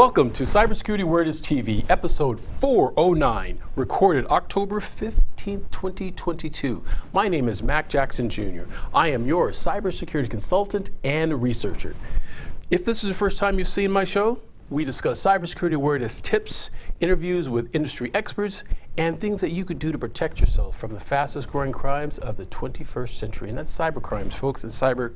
Welcome to Cybersecurity Awareness TV, episode 409, recorded October 15th, 2022. My name is Mac Jackson Jr. I am your cybersecurity consultant and researcher. If this is the first time you've seen my show, we discuss cybersecurity awareness tips, interviews with industry experts, and things that you could do to protect yourself from the fastest growing crimes of the 21st century. And that's cyber crimes, folks, and cyber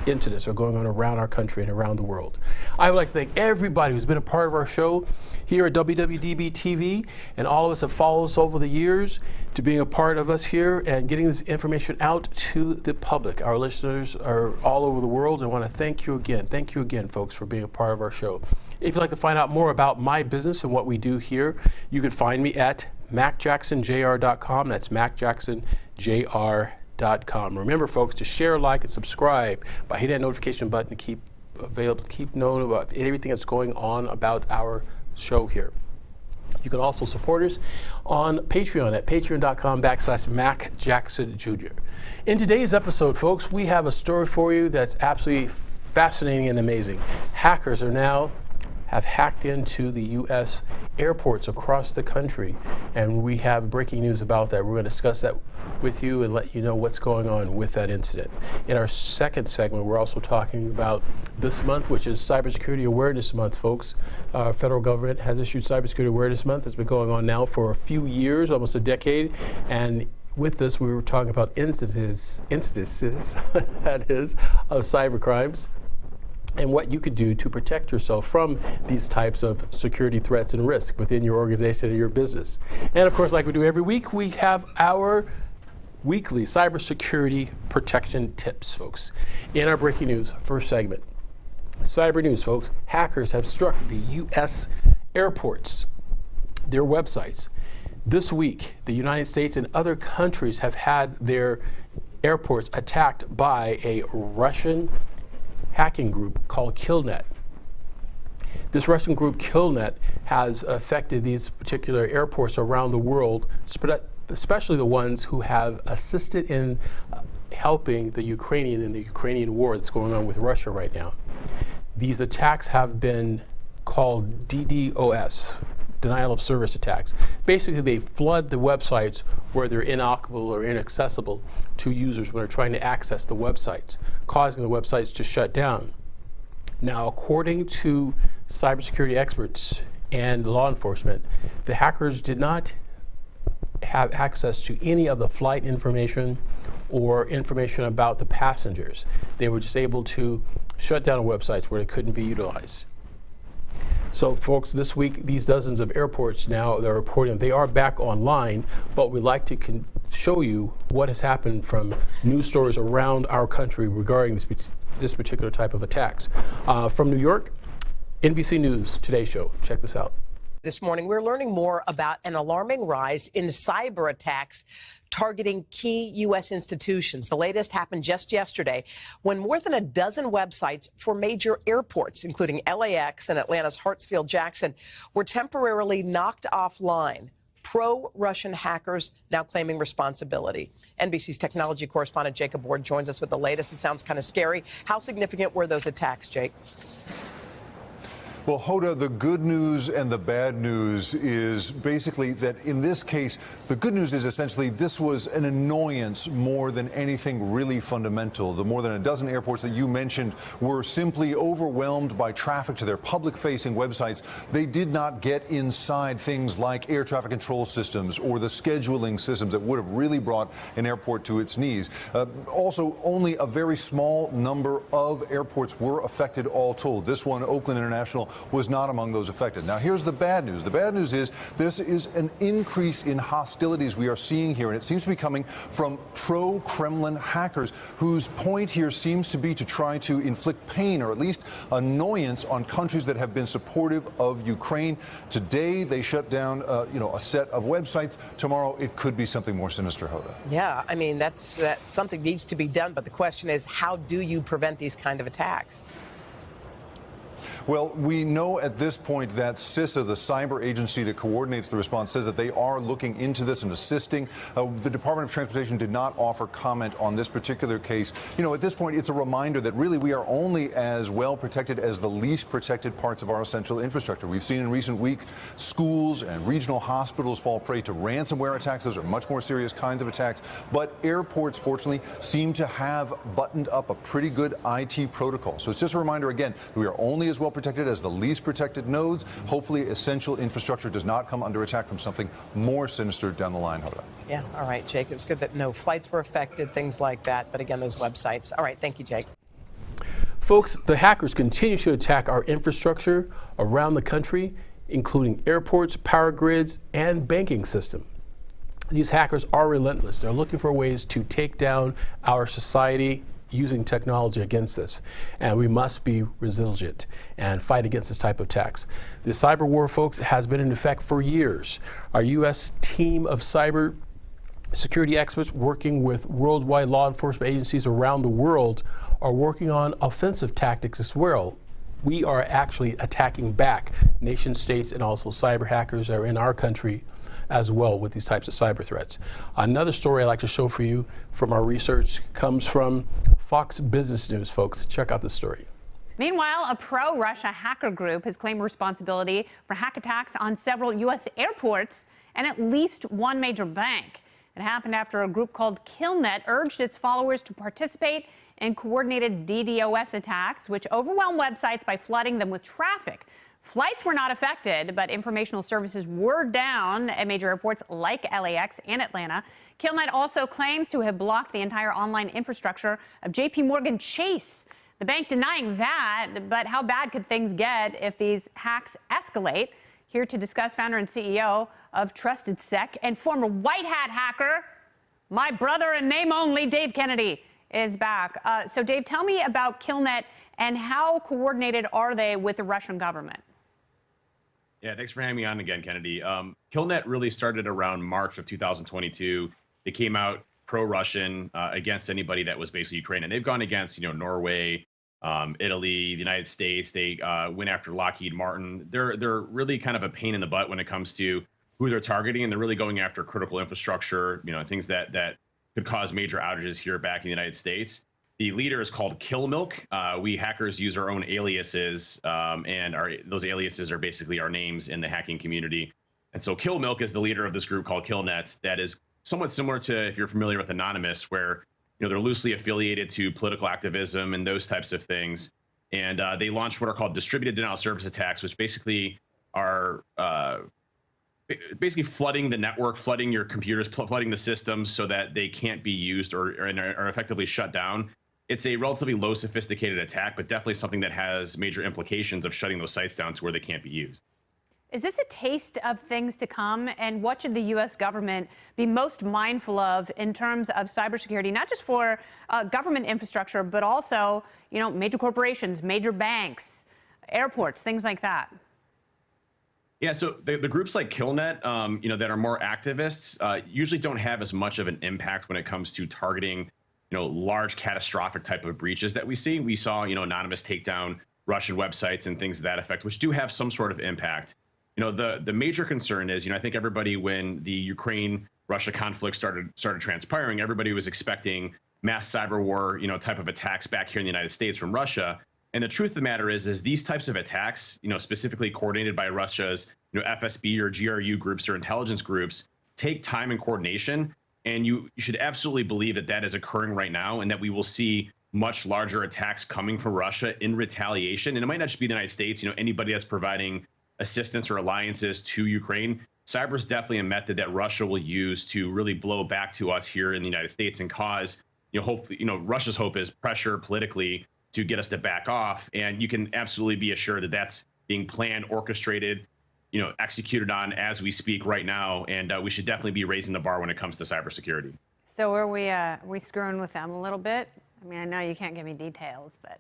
incidents are going on around our country and around the world. I would like to thank everybody who's been a part of our show here at WWDBTV, and all of us have followed us over the years to being a part of us here and getting this information out to the public. Our listeners are all over the world, and I want to thank you again. Thank you again, folks, for being a part of our show. If you'd like to find out more about my business and what we do here, you can find me at MacJacksonJR.com. That's MacJacksonJR.com. Remember, folks, to share, like, and subscribe by hitting that notification button to keep knowing about everything that's going on about our show here. You can also support us on Patreon at patreon.com/MacJacksonJr. In today's episode, folks, we have a story for you that's absolutely fascinating and amazing. Hackers have hacked into the U.S. airports across the country, and we have breaking news about that. We're going to discuss that with you and let you know what's going on with that incident. In our second segment, we're also talking about this month, which is Cybersecurity Awareness Month, folks. Federal government has issued Cybersecurity Awareness Month. It's been going on now for a few years, almost a decade, and with this, we were talking about incidences that is, of cyber crimes, and what you could do to protect yourself from these types of security threats and risk within your organization and your business. And of course, like we do every week, we have our weekly cybersecurity protection tips, folks. In our breaking news, first segment, cyber news, folks, hackers have struck the U.S. airports, their websites. This week, the United States and other countries have had their airports attacked by a Russian hacking group called KillNet. This Russian group, KillNet, has affected these particular airports around the world, especially the ones who have assisted in helping the Ukrainian war that's going on with Russia right now. These attacks have been called DDoS, denial of service attacks. Basically, they flood the websites where they're inoperable or inaccessible to users when they're trying to access the websites, causing the websites to shut down. Now, according to cybersecurity experts and law enforcement, the hackers did not have access to any of the flight information or information about the passengers. They were just able to shut down websites where they couldn't be utilized. So, folks, this week, these dozens of airports now, they're reporting they are back online, but we'd like to show you what has happened from news stories around our country regarding this particular type of attacks. From New York, NBC News Today Show. Check this out. This morning, we're learning more about an alarming rise in cyber attacks targeting key U.S. institutions. The latest happened just yesterday when more than a dozen websites for major airports, including LAX and Atlanta's Hartsfield-Jackson, were temporarily knocked offline. Pro-Russian hackers now claiming responsibility. NBC's technology correspondent Jacob Ward joins us with the latest. It sounds kind of scary. How significant were those attacks, Jake? Well, Hoda, the good news and the bad news is basically that in this case, the good news is essentially this was an annoyance more than anything really fundamental. The more than a dozen airports that you mentioned were simply overwhelmed by traffic to their public-facing websites. They did not get inside things like air traffic control systems or the scheduling systems that would have really brought an airport to its knees. Also, only a very small number of airports were affected all told. This one, Oakland International, was not among those affected. Now, here's the bad news. The bad news is this is an increase in hostilities we are seeing here, and it seems to be coming from pro-Kremlin hackers whose point here seems to be to try to inflict pain or at least annoyance on countries that have been supportive of Ukraine. Today, they shut down a set of websites. Tomorrow, it could be something more sinister, Hoda. Yeah, I mean, that's something needs to be done, but the question is, how do you prevent these kind of attacks? Well, we know at this point that CISA, the cyber agency that coordinates the response, says that they are looking into this and assisting. The Department of Transportation did not offer comment on this particular case. You know, at this point, it's a reminder that really we are only as well protected as the least protected parts of our essential infrastructure. We've seen in recent weeks schools and regional hospitals fall prey to ransomware attacks. Those are much more serious kinds of attacks. But airports, fortunately, seem to have buttoned up a pretty good IT protocol. So it's just a reminder again, we are only as well protected as the least protected nodes. Hopefully, essential infrastructure does not come under attack from something more sinister down the line, Hoda. Yeah, all right, Jake. It's good that no flights were affected, things like that. But again, those websites. All right, thank you, Jake. Folks, the hackers continue to attack our infrastructure around the country, including airports, power grids, and banking system. These hackers are relentless. They're looking for ways to take down our society using technology against this. And we must be resilient and fight against this type of attacks. The cyber war, folks, has been in effect for years. Our U.S. team of cyber security experts working with worldwide law enforcement agencies around the world are working on offensive tactics as well. We are actually attacking back nation states and also cyber hackers that are in our country as well with these types of cyber threats. Another story I'd like to show for you from our research comes from Fox Business News, folks. Check out this story. Meanwhile, a pro-Russia hacker group has claimed responsibility for hack attacks on several U.S. airports and at least one major bank. It happened after a group called KillNet urged its followers to participate in coordinated DDoS attacks, which overwhelmed websites by flooding them with traffic. Flights were not affected, but informational services were down at major airports like LAX and Atlanta. KillNet also claims to have blocked the entire online infrastructure of JP Chase. The bank denying that, but how bad could things get if these hacks escalate? Here to discuss, founder and CEO of Trusted Sec and former White Hat hacker, my brother and name only, Dave Kennedy, is back. So Dave, tell me about KillNet and how coordinated are they with the Russian government? Yeah, thanks for having me on again, Kennedy. KillNet really started around March of 2022. They came out pro-Russian against anybody that was basically Ukrainian. They've gone against, Norway, Italy, the United States. They went after Lockheed Martin. They're really kind of a pain in the butt when it comes to who they're targeting, and they're really going after critical infrastructure, things that could cause major outages here back in the United States. The leader is called Kill Milk. We hackers use our own aliases, and those aliases are basically our names in the hacking community. And so Kill Milk is the leader of this group called KillNet that is somewhat similar to, if you're familiar with Anonymous, where they're loosely affiliated to political activism and those types of things. And they launched what are called distributed denial of service attacks, which basically are flooding the network, flooding your computers, flooding the systems so that they can't be used or are effectively shut down. It's a relatively low sophisticated attack, but definitely something that has major implications of shutting those sites down to where they can't be used. Is this a taste of things to come? And what should the U.S. government be most mindful of in terms of cybersecurity, not just for government infrastructure, but also, major corporations, major banks, airports, things like that? Yeah, so the groups like KillNet, that are more activists, usually don't have as much of an impact when it comes to targeting, large catastrophic type of breaches that we see. We saw, Anonymous take down Russian websites and things to that effect, which do have some sort of impact. The major concern is, I think everybody, when the Ukraine-Russia conflict started transpiring, everybody was expecting mass cyber war, type of attacks back here in the United States from Russia. And the truth of the matter is these types of attacks, specifically coordinated by Russia's, FSB or GRU groups or intelligence groups, take time and coordination. And you should absolutely believe that is occurring right now, and that we will see much larger attacks coming from Russia in retaliation. And it might not just be the United States, anybody that's providing assistance or alliances to Ukraine. Cyber is definitely a method that Russia will use to really blow back to us here in the United States and cause, Russia's hope is pressure politically to get us to back off. And you can absolutely be assured that that's being planned, orchestrated, executed on as we speak right now. And we should definitely be raising the bar when it comes to cybersecurity. So are we screwing with them a little bit? I mean, I know you can't give me details, but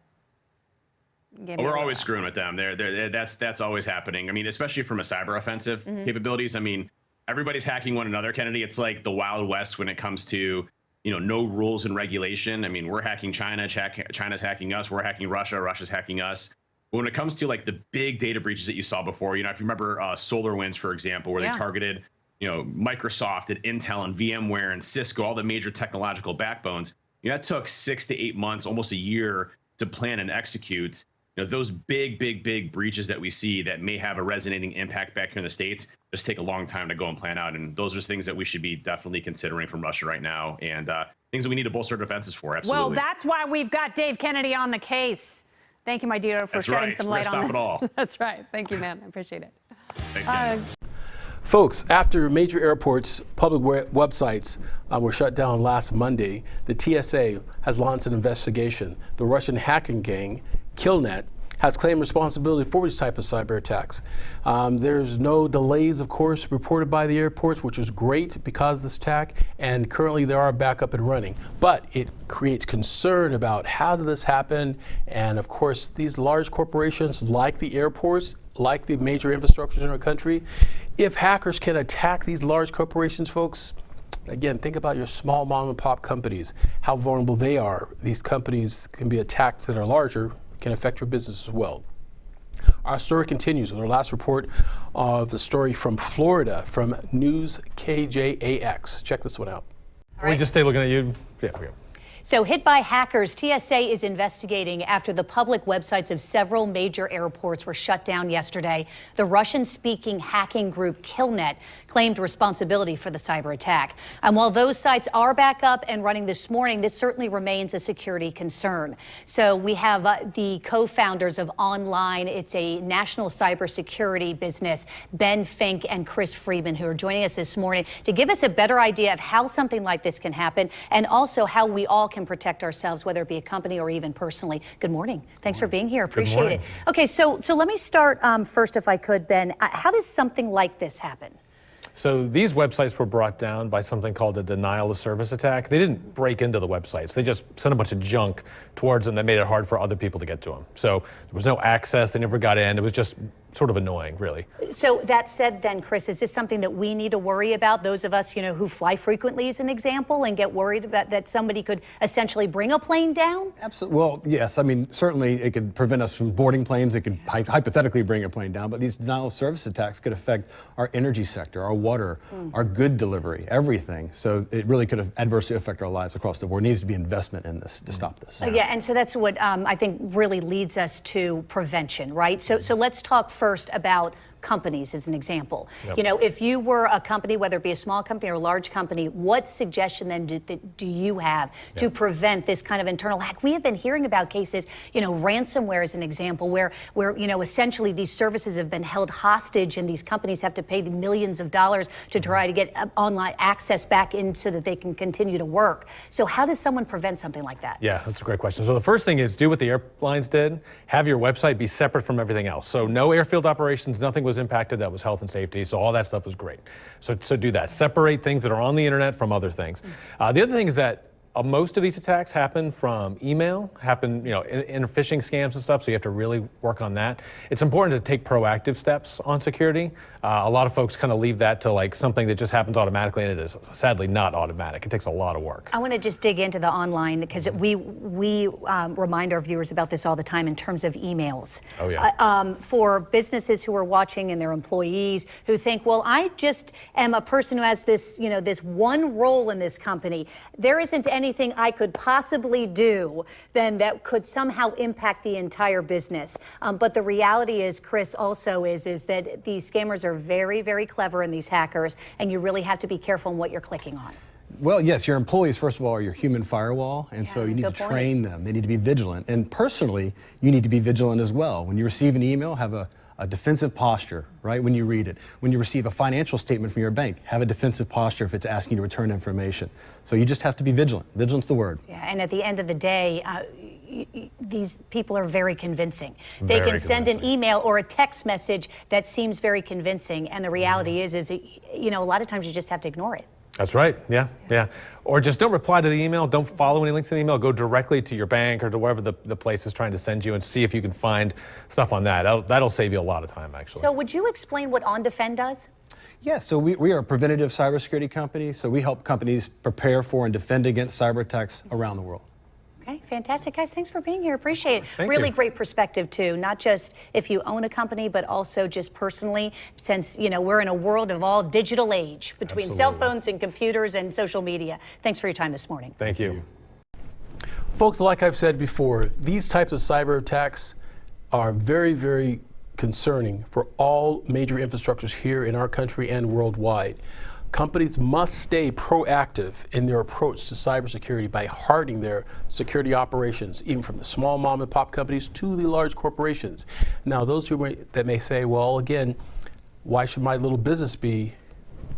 we're always screwing with them. That's always happening. I mean, especially from a cyber offensive capabilities. I mean, everybody's hacking one another, Kennedy. It's like the Wild West when it comes to, no rules and regulation. I mean, we're hacking China, China's hacking us, we're hacking Russia, Russia's hacking us. But when it comes to like the big data breaches that you saw before, if you remember SolarWinds, for example, where they targeted, Microsoft and Intel and VMware and Cisco, all the major technological backbones, that took 6 to 8 months, almost a year to plan and execute. Those big breaches that we see that may have a resonating impact back here in the States just take a long time to go and plan out. And those are things that we should be definitely considering from Russia right now, and things that we need to bolster defenses for. Absolutely. Well, that's why we've got Dave Kennedy on the case. Thank you, my dear, for shedding some light on this. It all. That's right. Thank you, man. I appreciate it. Thanks, Ken. Folks, after major airports' public websites were shut down last Monday, the TSA has launched an investigation. The Russian hacking gang, Killnet, has claimed responsibility for these type of cyber attacks. There's no delays, of course, reported by the airports, which is great because of this attack, and currently they are back up and running. But it creates concern about how did this happen, and of course, these large corporations like the airports, like the major infrastructures in our country, if hackers can attack these large corporations, folks, again, think about your small mom and pop companies, how vulnerable they are. These companies can be attacked that are larger, can affect your business as well. Our story continues with our last report of the story from Florida from News KJAX. Check this one out. We just stay looking at you. Yeah, we go. So hit by hackers, TSA is investigating after the public websites of several major airports were shut down yesterday. The Russian-speaking hacking group Killnet claimed responsibility for the cyber attack. And while those sites are back up and running this morning, this certainly remains a security concern. So we have the co-founders of Online. It's a national cybersecurity business, Ben Fink and Chris Friedman, who are joining us this morning to give us a better idea of how something like this can happen and also how we all can protect ourselves, whether it be a company or even personally. Good morning. Thanks for being here. Appreciate it. Okay, so let me start first, if I could, Ben. How does something like this happen? So these websites were brought down by something called a denial of service attack. They didn't break into the websites. They just sent a bunch of junk towards them that made it hard for other people to get to them. So there was no access. They never got in. It was just sort of annoying, really. So that said then, Chris, is this something that we need to worry about? Those of us, who fly frequently as an example and get worried about that somebody could essentially bring a plane down? Absolutely. Well, yes. I mean, certainly it could prevent us from boarding planes. It could hypothetically bring a plane down. But these denial of service attacks could affect our energy sector, our water, our good delivery, everything. So it really could adversely affect our lives across the board. There needs to be investment in this to stop this. Yeah, and so that's what I think really leads us to prevention, right? So let's talk first about companies as an example. Yep. If you were a company, whether it be a small company or a large company, what suggestion then do you have to prevent this kind of internal hack? We have been hearing about cases, ransomware is an example where essentially these services have been held hostage and these companies have to pay the millions of dollars to try to get online access back in so that they can continue to work. So how does someone prevent something like that? Yeah, that's a great question. So the first thing is do what the airlines did. Have your website be separate from everything else. So no airfield operations, nothing was impacted. That was health and safety. So all that stuff was great. So do that. Separate things that are on the internet from other things. The other thing is that most of these attacks happen from email, in phishing scams and stuff, so you have to really work on that. It's important to take proactive steps on security. A lot of folks kind of leave that to like something that just happens automatically, and it is sadly not automatic. It takes a lot of work. I want to just dig into the online because we remind our viewers about this all the time in terms of emails. Oh yeah. For businesses who are watching and their employees who think, well, I just am a person who has this, this one role in this company. There isn't anything I could possibly do then that could somehow impact the entire business. But the reality is, Chris, also is that these scammers are very, very clever, in these hackers, and you really have to be careful in what you're clicking on. Well, yes, your employees, first of all, are your human firewall, and so you need to train them. They need to be vigilant. And personally, you need to be vigilant as well. When you receive an email, have a defensive posture, right, when you read it. When you receive a financial statement from your bank, have a defensive posture if it's asking you to return information. So you just have to be vigilant. Vigilant's the word. Yeah, and at the end of the day, these people are very convincing. They can send an email or a text message that seems very convincing, and the reality is a lot of times you just have to ignore it. That's right. Yeah. Or just don't reply to the email. Don't follow any links in the email. Go directly to your bank or to wherever the place is trying to send you and see if you can find stuff on that. That'll save you a lot of time, actually. So would you explain what OnDefend does? Yeah, so we are a preventative cybersecurity company. So we help companies prepare for and defend against cyber attacks around the world. Okay, Fantastic. Guys, thanks for being here. Appreciate it. Thank Really you. great perspective, too. Not just if you own a company, but also just personally, since, you know, we're in a world of all digital age between cell phones and computers and social media. Thanks for your time this morning. Thank you. Folks, like I've said before, these types of cyber attacks are very, very concerning for all major infrastructures here in our country and worldwide. Companies must stay proactive in their approach to cybersecurity by hardening their security operations, even from the small mom and pop companies to the large corporations. Now, those that may say, well, again, why should my little business be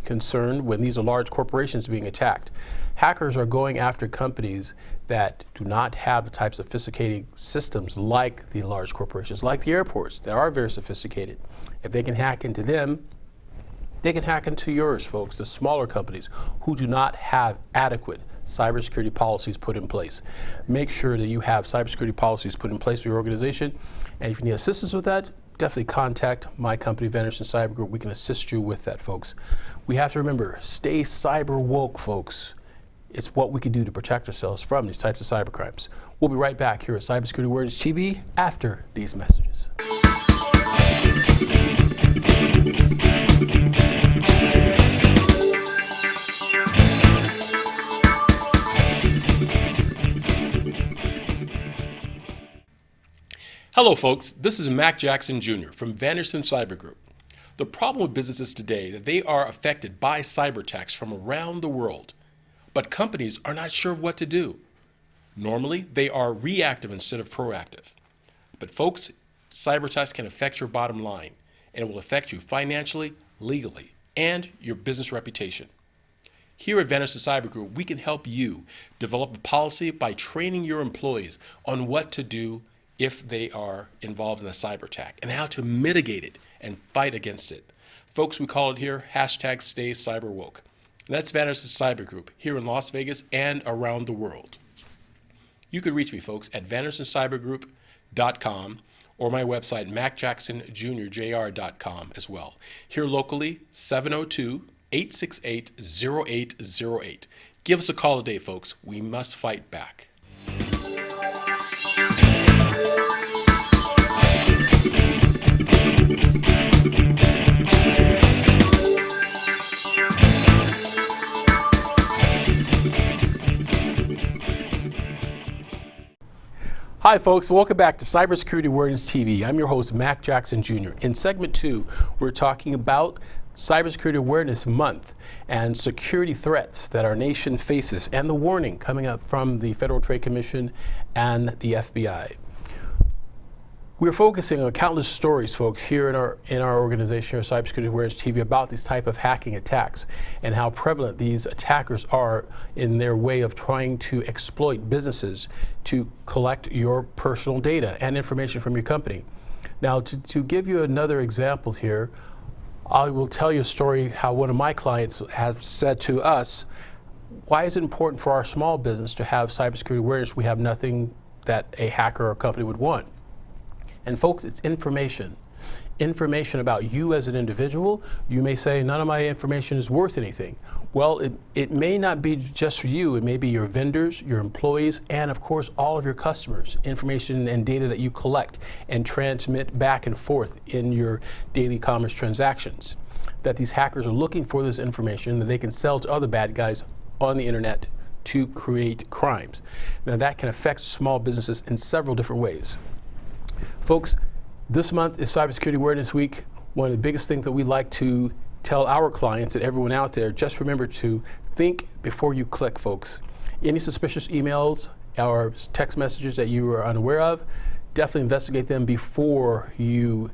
concerned when these are large corporations being attacked? Hackers are going after companies that do not have the types of sophisticated systems like the large corporations, like the airports that are very sophisticated. If they can hack into them, they can hack into yours, folks, the smaller companies who do not have adequate cybersecurity policies put in place. Make sure that you have cybersecurity policies put in place for your organization. And if you need assistance with that, definitely contact my company, Vanderson Cyber Group. We can assist you with that, folks. We have to remember, stay cyber woke, folks. It's what we can do to protect ourselves from these types of cyber crimes. We'll be right back here at Cybersecurity Awareness TV after these messages. Hello, folks. This is Mac Jackson Jr. from Vanderson Cyber Group. The problem with businesses today is that they are affected by cyber attacks from around the world, but companies are not sure of what to do. Normally, they are reactive instead of proactive. But folks, cyber attacks can affect your bottom line, and it will affect you financially, legally, and your business reputation. Here at Vanderson Cyber Group, we can help you develop a policy by training your employees on what to do if they are involved in a cyber attack and how to mitigate it and fight against it. Folks, we call it here #StayCyberWoke. And that's Vanderson Cyber Group here in Las Vegas and around the world. You can reach me, folks, at VandersonCyberGroup.com or my website, MacJacksonJr.com as well. Here locally, 702-868-0808. Give us a call today, folks. We must fight back. Hi folks, welcome back to Cybersecurity Awareness TV. I'm your host, Mac Jackson Jr. In segment 2, we're talking about Cybersecurity Awareness Month and security threats that our nation faces and the warning coming up from the Federal Trade Commission and the FBI. We're focusing on countless stories, folks, here in our organization, our Cybersecurity Awareness TV, about these type of hacking attacks and how prevalent these attackers are in their way of trying to exploit businesses to collect your personal data and information from your company. Now, to give you another example here, I will tell you a story how one of my clients have said to us, why is it important for our small business to have cybersecurity awareness? We have nothing that a hacker or company would want. And folks, it's information. Information about you as an individual. You may say, none of my information is worth anything. Well, it may not be just for you. It may be your vendors, your employees, and of course, all of your customers. Information and data that you collect and transmit back and forth in your daily commerce transactions. That these hackers are looking for this information that they can sell to other bad guys on the internet to create crimes. Now that can affect small businesses in several different ways. Folks, this month is Cybersecurity Awareness Week. One of the biggest things that we like to tell our clients and everyone out there, just remember to think before you click, folks. Any suspicious emails or text messages that you are unaware of, definitely investigate them before you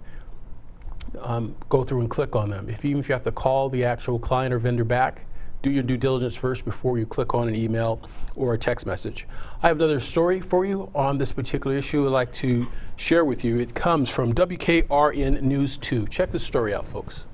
go through and click on them. Even if you have to call the actual client or vendor back, do your due diligence first before you click on an email or a text message. I have another story for you on this particular issue I'd like to share with you. It comes from WKRN News 2. Check this story out, folks.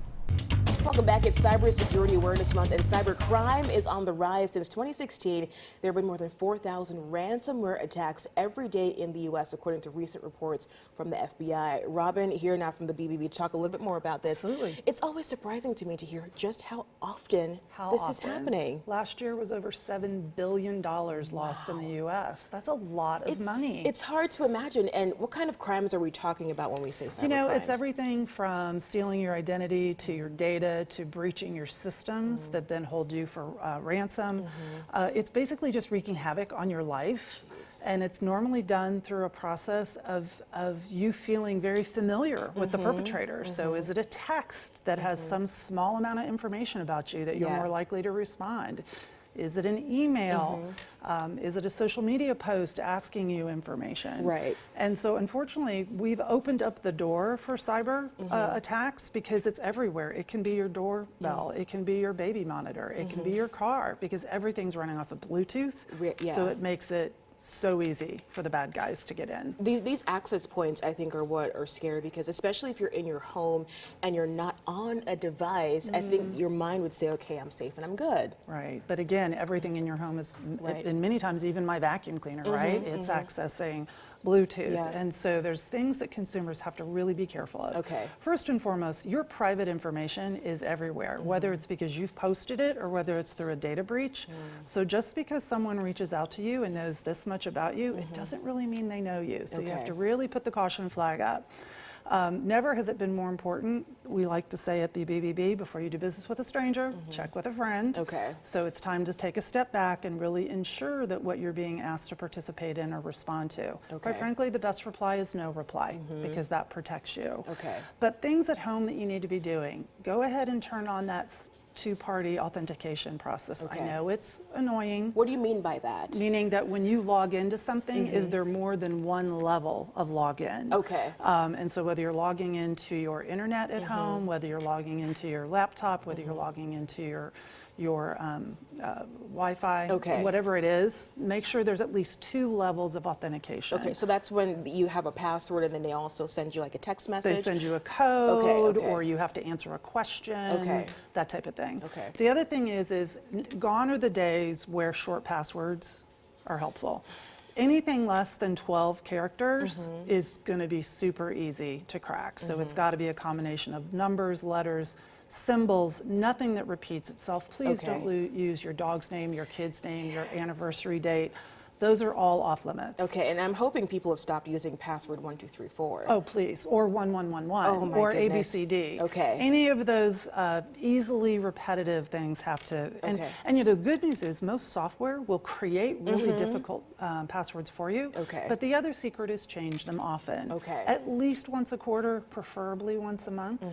Welcome back. It's Cybersecurity Awareness Month, and cybercrime is on the rise. Since 2016, there have been more than 4,000 ransomware attacks every day in the U.S., according to recent reports from the FBI. Robin, here now from the BBB, talk a little bit more about this. Absolutely. It's always surprising to me to hear just how often this is happening. Last year was over $7 billion lost in the U.S. That's a lot of money. It's hard to imagine. And what kind of crimes are we talking about when we say cybercrime? You know, it's everything from stealing your identity to your data to breaching your systems that then hold you for ransom. It's basically just wreaking havoc on your life. And it's normally done through a process of you feeling very familiar with the perpetrator. So is it a text that has some small amount of information about you that you're more likely to respond? Is it an email? Is it a social media post asking you information? Right. And so unfortunately, we've opened up the door for cyber attacks because it's everywhere. It can be your doorbell. It can be your baby monitor. It can be your car, because everything's running off of Bluetooth. So it makes it so easy for the bad guys to get in. These access points, I think, are what are scary, because especially if you're in your home and you're not on a device, I think your mind would say, okay, I'm safe and I'm good. Right, but again, everything in your home is, and many times even my vacuum cleaner, right? It's accessing Bluetooth. And so there's things that consumers have to really be careful of. Okay. First and foremost, your private information is everywhere, whether it's because you've posted it or whether it's through a data breach. So just because someone reaches out to you and knows this much about you, it doesn't really mean they know you. So you have to really put the caution flag up. Never has it been more important. We like to say at the BBB, before you do business with a stranger, check with a friend. Okay. So it's time to take a step back and really ensure that what you're being asked to participate in or respond to. Quite frankly, the best reply is no reply, because that protects you. Okay. But things at home that you need to be doing, go ahead and turn on that two-party authentication process. I know it's annoying. What do you mean by that? Meaning that when you log into something, is there more than one level of login? Okay. And so whether you're logging into your internet at home, whether you're logging into your laptop, whether you're logging into your Wi-Fi, whatever it is, make sure there's at least 2 levels of authentication. Okay, so that's when you have a password and then they also send you like a text message? They send you a code, or you have to answer a question, that type of thing. Okay. The other thing is gone are the days where short passwords are helpful. Anything less than 12 characters is going to be super easy to crack. So it's got to be a combination of numbers, letters, symbols, nothing that repeats itself. Please don't use your dog's name, your kid's name, your anniversary date. Those are all off limits. Okay, and I'm hoping people have stopped using password 1234. Oh, please, or 1111, or goodness. ABCD. Okay. Any of those easily repetitive things have to. And you know, the good news is most software will create really difficult passwords for you. Okay. But the other secret is change them often. Okay. At least once a quarter, preferably once a month.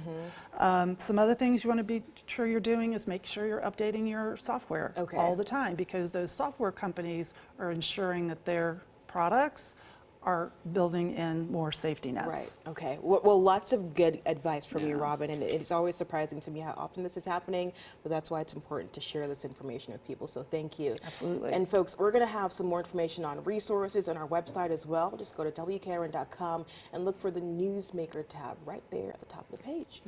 Some other things you want to be sure you're doing is make sure you're updating your software all the time, because those software companies are ensuring that their products are building in more safety nets. Right, okay. Well, lots of good advice from you, Robin, and it's always surprising to me how often this is happening, but that's why it's important to share this information with people, so thank you. Absolutely. And folks, we're going to have some more information on resources on our website as well. Just go to WKRN.com and look for the Newsmaker tab right there at the top of the page.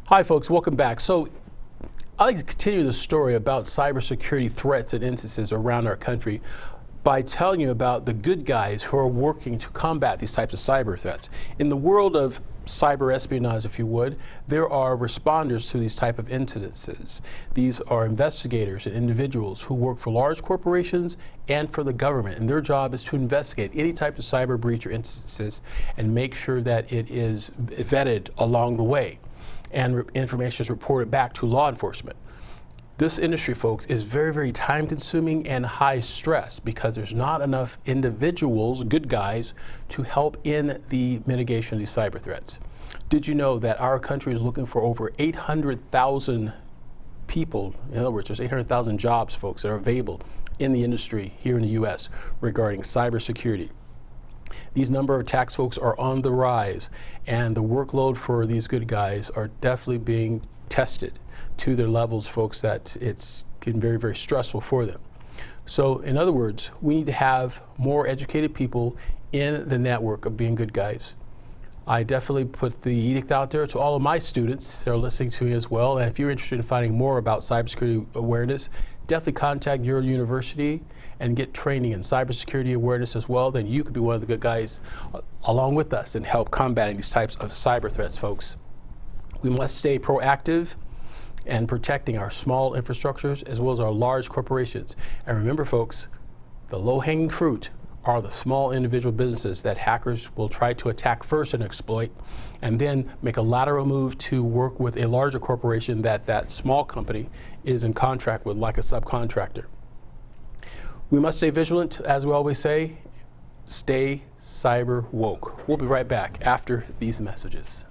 Hi, folks. Welcome back. So I'd like to continue the story about cybersecurity threats and instances around our country by telling you about the good guys who are working to combat these types of cyber threats. In the world of cyber espionage, if you would, there are responders to these type of incidences. These are investigators and individuals who work for large corporations and for the government, and their job is to investigate any type of cyber breach or instances and make sure that it is vetted along the way, and information is reported back to law enforcement. This industry, folks, is very, very time consuming and high stress because there's not enough individuals, good guys, to help in the mitigation of these cyber threats. Did you know that our country is looking for over 800,000 people? In other words, there's 800,000 jobs, folks, that are available in the industry here in the U.S. regarding cybersecurity. These number of attacks, folks, are on the rise, and the workload for these good guys are definitely being tested to their levels, folks, that it's getting very, very stressful for them. So in other words, we need to have more educated people in the network of being good guys. I definitely put the edict out there to all of my students that are listening to me as well. And if you're interested in finding more about cybersecurity awareness, definitely contact your university and get training in cybersecurity awareness as well. Then you could be one of the good guys along with us and help combating these types of cyber threats, folks. We must stay proactive and protecting our small infrastructures as well as our large corporations. And remember, folks, the low-hanging fruit are the small individual businesses that hackers will try to attack first and exploit, and then make a lateral move to work with a larger corporation that small company is in contract with, like a subcontractor. We must stay vigilant, as we always say, stay cyber woke. We'll be right back after these messages.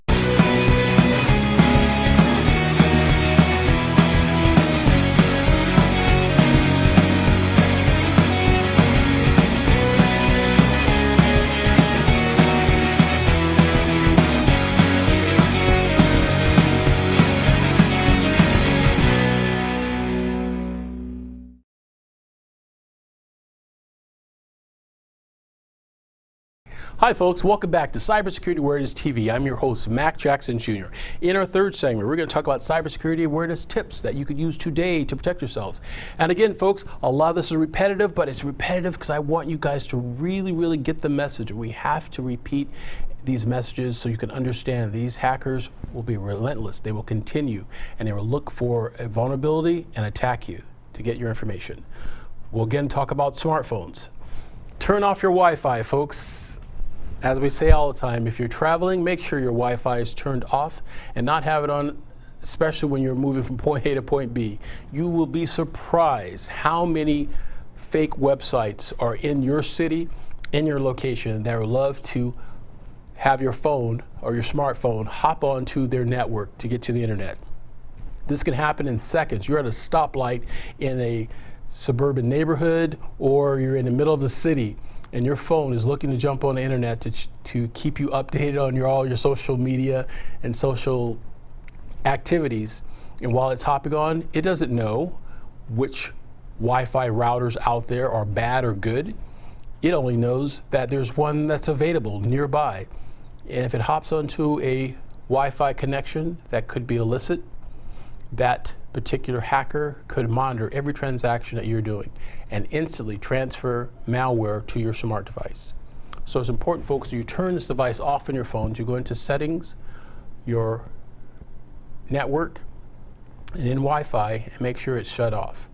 Hi folks, welcome back to Cybersecurity Awareness TV. I'm your host, Mac Jackson Jr. In our third segment, we're going to talk about cybersecurity awareness tips that you could use today to protect yourselves. And again, folks, a lot of this is repetitive, but it's repetitive because I want you guys to really get the message. We have to repeat these messages so you can understand these hackers will be relentless. They will continue and they will look for a vulnerability and attack you to get your information. We'll again talk about smartphones. Turn off your Wi-Fi, folks. As we say all the time, if you're traveling, make sure your Wi-Fi is turned off and not have it on, especially when you're moving from point A to point B. You will be surprised how many fake websites are in your city, in your location, that would love to have your phone or your smartphone hop onto their network to get to the internet. This can happen in seconds. You're at a stoplight in a suburban neighborhood, or you're in the middle of the city, and your phone is looking to jump on the internet to keep you updated on all your social media and social activities. And while it's hopping on, it doesn't know which Wi-Fi routers out there are bad or good. It only knows that there's one that's available nearby. And if it hops onto a Wi-Fi connection that could be illicit, that particular hacker could monitor every transaction that you're doing and instantly transfer malware to your smart device. So it's important, folks, that you turn this device off on your phones. You go into settings, your network, and in Wi-Fi, and make sure it's shut off.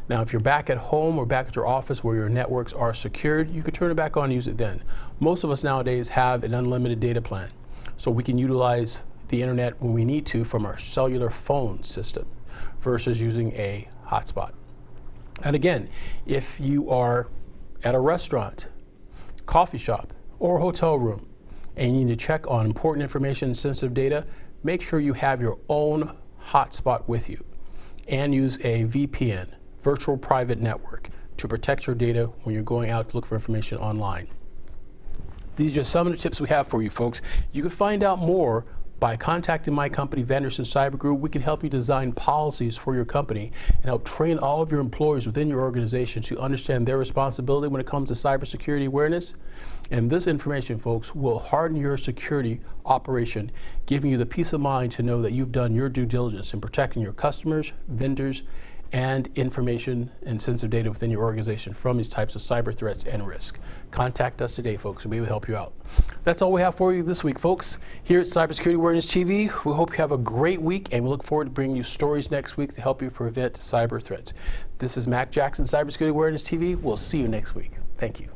Now, if you're back at home or back at your office where your networks are secured, you can turn it back on and use it then. Most of us nowadays have an unlimited data plan, so we can utilize the internet when we need to from our cellular phone system versus using a hotspot. And again, if you are at a restaurant, coffee shop, or hotel room, and you need to check on important information and sensitive data, make sure you have your own hotspot with you and use a VPN, virtual private network, to protect your data when you're going out to look for information online. These are just some of the tips we have for you, folks. You can find out more by contacting my company, Vanderson Cyber Group. We can help you design policies for your company and help train all of your employees within your organization to understand their responsibility when it comes to cybersecurity awareness. And this information, folks, will harden your security operation, giving you the peace of mind to know that you've done your due diligence in protecting your customers, vendors, and information and sensitive data within your organization from these types of cyber threats and risk. Contact us today, folks, and we will help you out. That's all we have for you this week, folks. Here at Cybersecurity Awareness TV, we hope you have a great week, and we look forward to bringing you stories next week to help you prevent cyber threats. This is Mac Jackson, Cybersecurity Awareness TV. We'll see you next week. Thank you.